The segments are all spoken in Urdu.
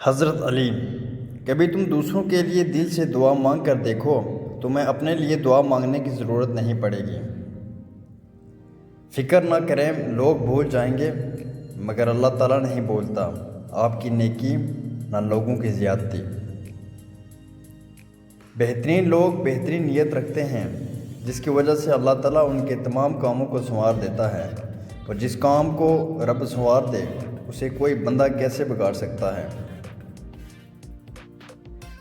حضرت علی، کبھی تم دوسروں کے لیے دل سے دعا مانگ کر دیکھو، تمہیں اپنے لیے دعا مانگنے کی ضرورت نہیں پڑے گی۔ فکر نہ کریں، لوگ بھول جائیں گے مگر اللہ تعالیٰ نہیں بھولتا آپ کی نیکی نہ لوگوں کی زیادتی۔ بہترین لوگ بہترین نیت رکھتے ہیں، جس کی وجہ سے اللہ تعالیٰ ان کے تمام کاموں کو سنوار دیتا ہے، اور جس کام کو رب سنوار دے اسے کوئی بندہ کیسے بگاڑ سکتا ہے۔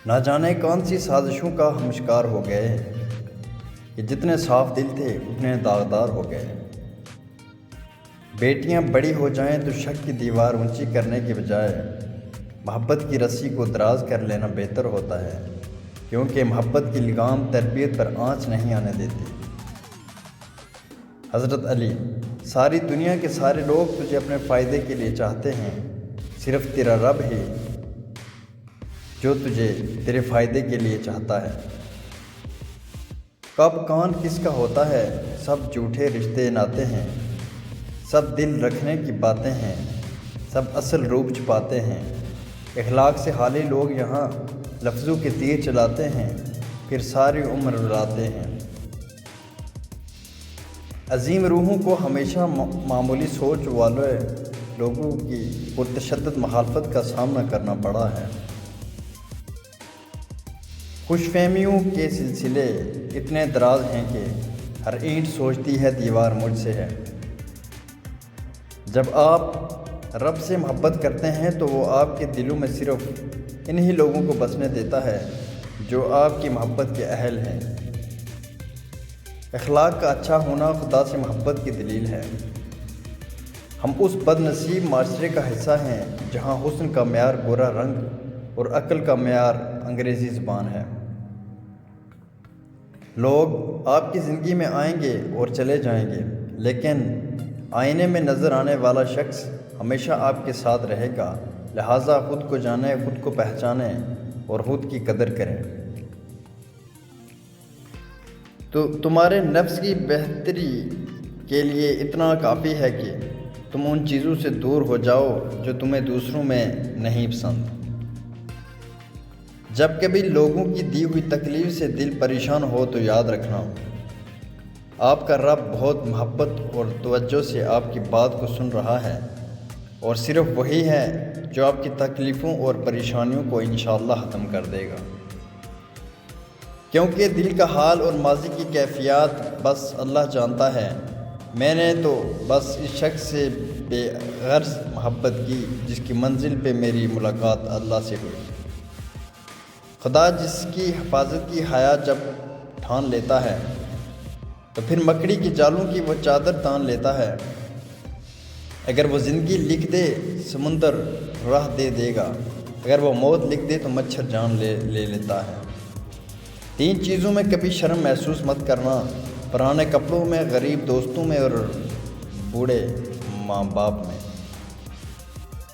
نہ جانے کون سی سازشوں کا ہم شکار ہو گئے کہ جتنے صاف دل تھے اتنے داغدار ہو گئے۔ بیٹیاں بڑی ہو جائیں تو شک کی دیوار اونچی کرنے کے بجائے محبت کی رسی کو دراز کر لینا بہتر ہوتا ہے، کیونکہ محبت کی لگام تربیت پر آنچ نہیں آنے دیتی۔ حضرت علی، ساری دنیا کے سارے لوگ تجھے اپنے فائدے کے لیے چاہتے ہیں، صرف تیرا رب ہی جو تجھے تیرے فائدے کے لیے چاہتا ہے۔ کب کون کس کا ہوتا ہے، سب جھوٹے رشتے ناتے ہیں، سب دل رکھنے کی باتیں ہیں، سب اصل روپ چھپاتے ہیں۔ اخلاق سے خالی لوگ یہاں لفظوں کے تیر چلاتے ہیں، پھر ساری عمر رلاتے ہیں۔ عظیم روحوں کو ہمیشہ معمولی سوچ والے لوگوں کی پرتشدد مخالفت کا سامنا کرنا پڑا ہے۔ خوش فہمیوں کے سلسلے اتنے دراز ہیں کہ ہر اینٹ سوچتی ہے دیوار مجھ سے ہے۔ جب آپ رب سے محبت کرتے ہیں تو وہ آپ کے دلوں میں صرف انہی لوگوں کو بسنے دیتا ہے جو آپ کی محبت کے اہل ہیں۔ اخلاق کا اچھا ہونا خدا سے محبت کی دلیل ہے۔ ہم اس بد نصیب معاشرے کا حصہ ہیں جہاں حسن کا معیار گورا رنگ اور عقل کا معیار انگریزی زبان ہے۔ لوگ آپ کی زندگی میں آئیں گے اور چلے جائیں گے، لیکن آئینے میں نظر آنے والا شخص ہمیشہ آپ کے ساتھ رہے گا، لہٰذا خود کو جانیں، خود کو پہچانیں اور خود کی قدر کریں۔ تو تمہارے نفس کی بہتری کے لیے اتنا کافی ہے کہ تم ان چیزوں سے دور ہو جاؤ جو تمہیں دوسروں میں نہیں پسند۔ جب کبھی لوگوں کی دی ہوئی تکلیف سے دل پریشان ہو تو یاد رکھنا، آپ کا رب بہت محبت اور توجہ سے آپ کی بات کو سن رہا ہے، اور صرف وہی ہے جو آپ کی تکلیفوں اور پریشانیوں کو انشاءاللہ ختم کر دے گا، کیونکہ دل کا حال اور ماضی کی کیفیات بس اللہ جانتا ہے۔ میں نے تو بس اس شخص سے بے غرض محبت کی جس کی منزل پہ میری ملاقات اللہ سے ہوئی۔ خدا جس کی حفاظت کی حیا جب ٹھان لیتا ہے تو پھر مکڑی کی جالوں کی وہ چادر تان لیتا ہے۔ اگر وہ زندگی لکھ دے سمندر راہ دے دے گا، اگر وہ موت لکھ دے تو مچھر جان لے لیتا ہے۔ 3 چیزوں میں کبھی شرم محسوس مت کرنا، پرانے کپڑوں میں، غریب دوستوں میں اور بوڑھے ماں باپ میں۔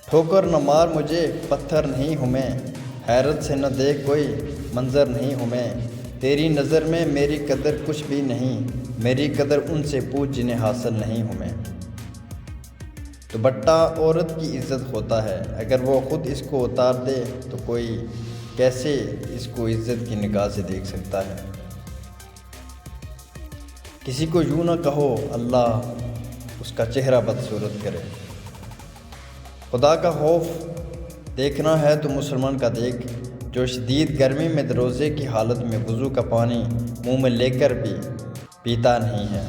ٹھوکر نہ مار مجھے، پتھر نہیں ہوں میں، حیرت سے نہ دیکھ کوئی منظر نہیں ہوں میں۔ تیری نظر میں میری قدر کچھ بھی نہیں، میری قدر ان سے پوچھ جنہیں حاصل نہیں ہوں میں۔ دوپٹہ عورت کی عزت ہوتا ہے، اگر وہ خود اس کو اتار دے تو کوئی کیسے اس کو عزت کی نگاہ سے دیکھ سکتا ہے۔ کسی کو یوں نہ کہو اللہ اس کا چہرہ بدصورت کرے۔ خدا کا خوف دیکھنا ہے تو مسلمان کا دیکھ، جو شدید گرمی میں روزے کی حالت میں وضو کا پانی منہ میں لے کر بھی پیتا نہیں ہے۔